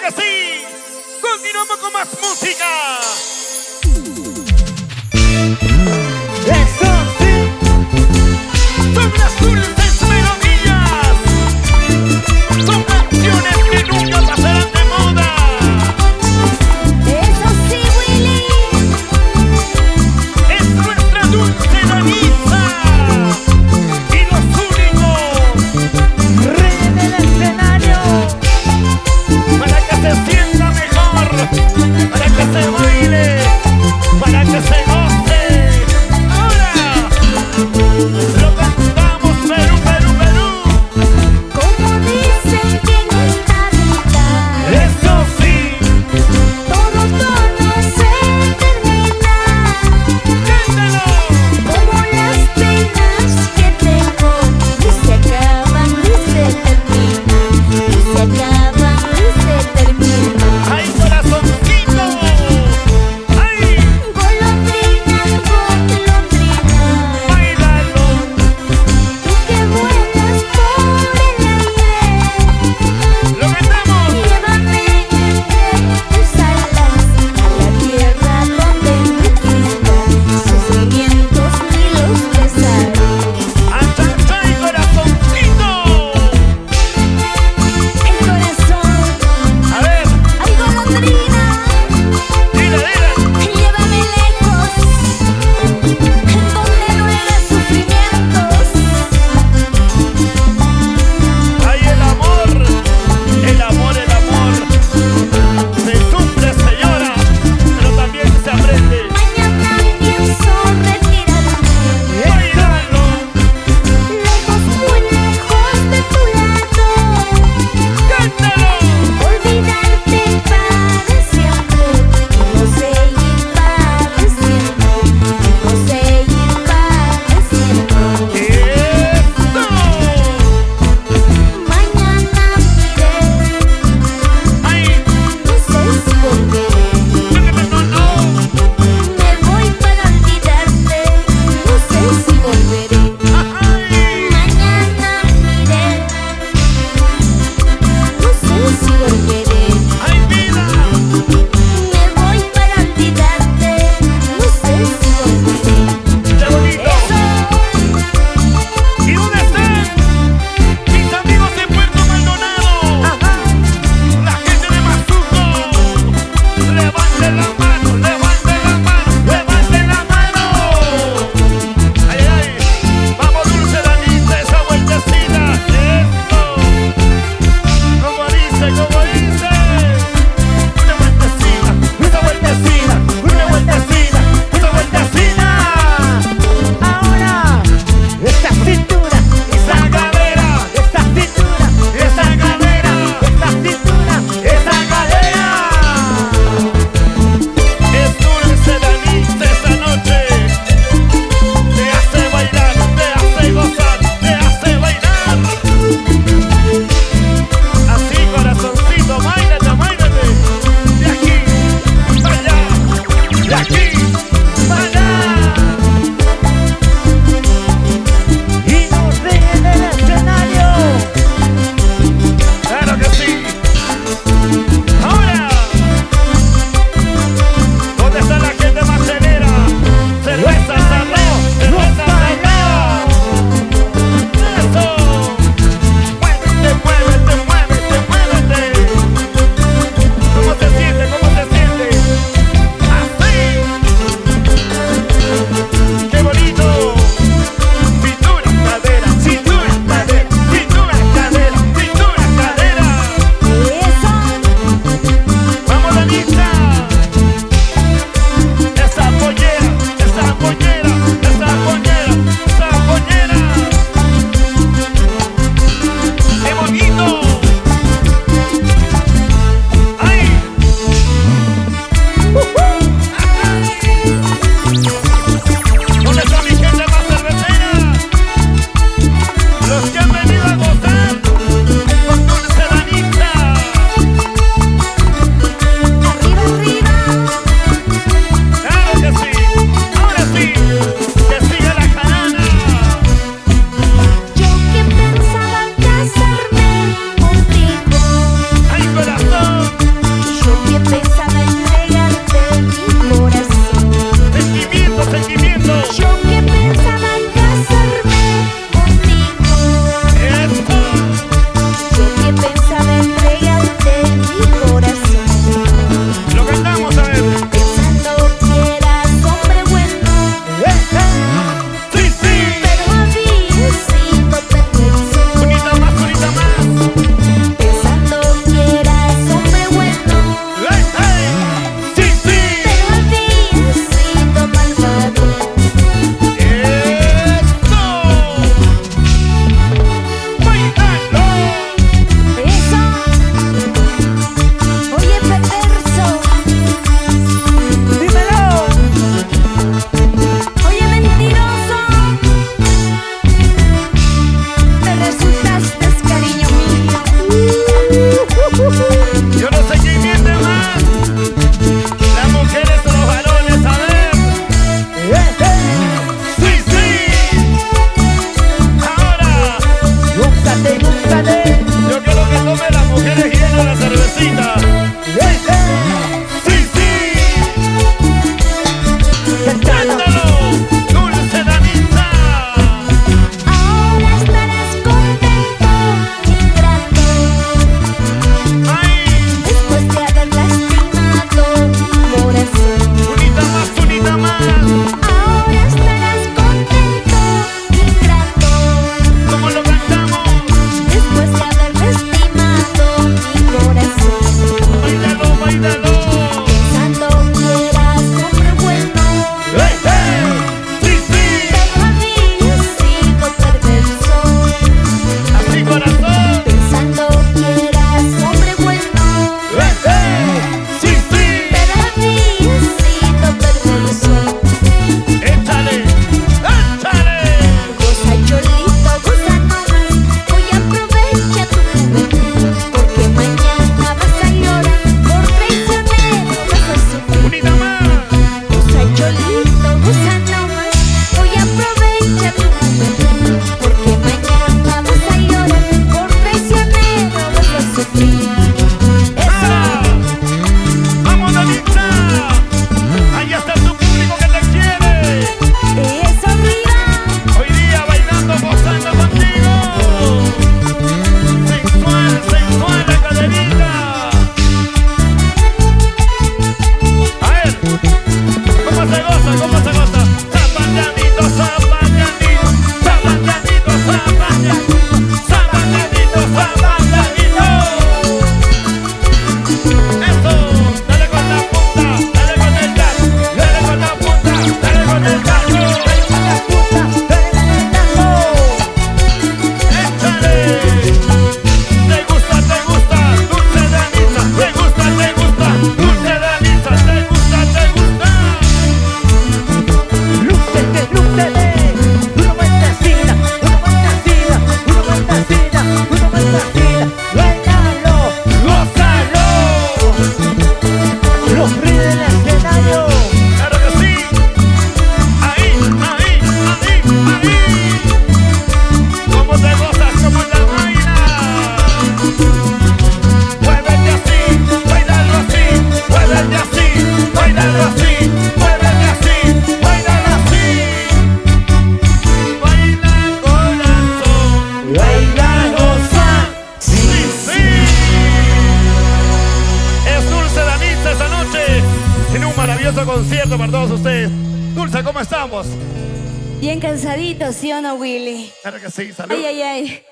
que sí! ¡Continuamos con más música! ¡Eso sí! ¡Son las dulces melodías! ¡Son canciones que nunca pasarán de moda! Eso sí, Willy. ¡Es nuestra dulce Danitza! ¡Y los únicos! Ríen el escenario. Para que se sienta mejor, para que se baile, para que se goce. Ahora lo cantamos, pero Úsale. Yo quiero que tome las mujeres llenas la cervecita. ¡Sí, sí! ¡Cántalo! ¡Dulce Danitza! Ahora estarás contento, ingrato, ¡Ay! después de haber lastimado mi corazón. Unita más! Ahora estarás contento, ingrato, ¿Cómo lo cantamos? después de haber lastimado mi corazón. ¡Báilalo, báilalo! Pensando que eras hombre bueno, ¡Hey, hey! ¡Sí, sí! pero había sido perverso. ¡Así, corazón! Pensando que eras hombre bueno, ¡Hey, hey! ¡Sí, sí! pero había sido perverso. ¡Échale! ¡Échale! Goza cholito, goza nomás, hoy aprovecha tu juventud, porque mañana vas a llorar, por traicionero vas a sufrir. ¡Unita más! Goza cholito, goza nomás, hoy aprovecha tu juventud, porque mañana vas a llorar, por traicionero vas a sufrir. ¡Ah! ¡Vamos, Danitza! ¡Ahí está tu público que te quiere! Eso arriba, Hoy día bailando, gozando contigo. Sensual, sensual la caderita. A ver, ¿cómo se goza? ¿Cómo se goza? Zapateadito, zapateadito, zapateadito, zapateadito, zapateadito, zapateadito. Eso, dale con la punta, dale con el gato, dale con la punta, dale con el gato. ¡Échale! ¿Te gusta, dulce Danitza? ¿Te gusta, dulce Danitza? ¿Te gusta? Lúcete, lúcete. Una fantasía, una fantasía, una fantasía, una fantasía. Bailalo, ¡Gózalo! los reyes del escenario. ¡Claro que sí! ¡Ahí! ¿Cómo te gozas? ¿Cómo la bailas? Muévete así, bailalo así, muévete así, bailalo así, muévete así, bailalo así. Baila corazón, Baila, goza. sí, sí. Es Dulce Danitza esta noche en un maravilloso concierto para todos ustedes. Dulce, ¿cómo estamos? Bien cansadito, ¿sí o no, Willy? Claro que sí, salud. Ay, ay, ay.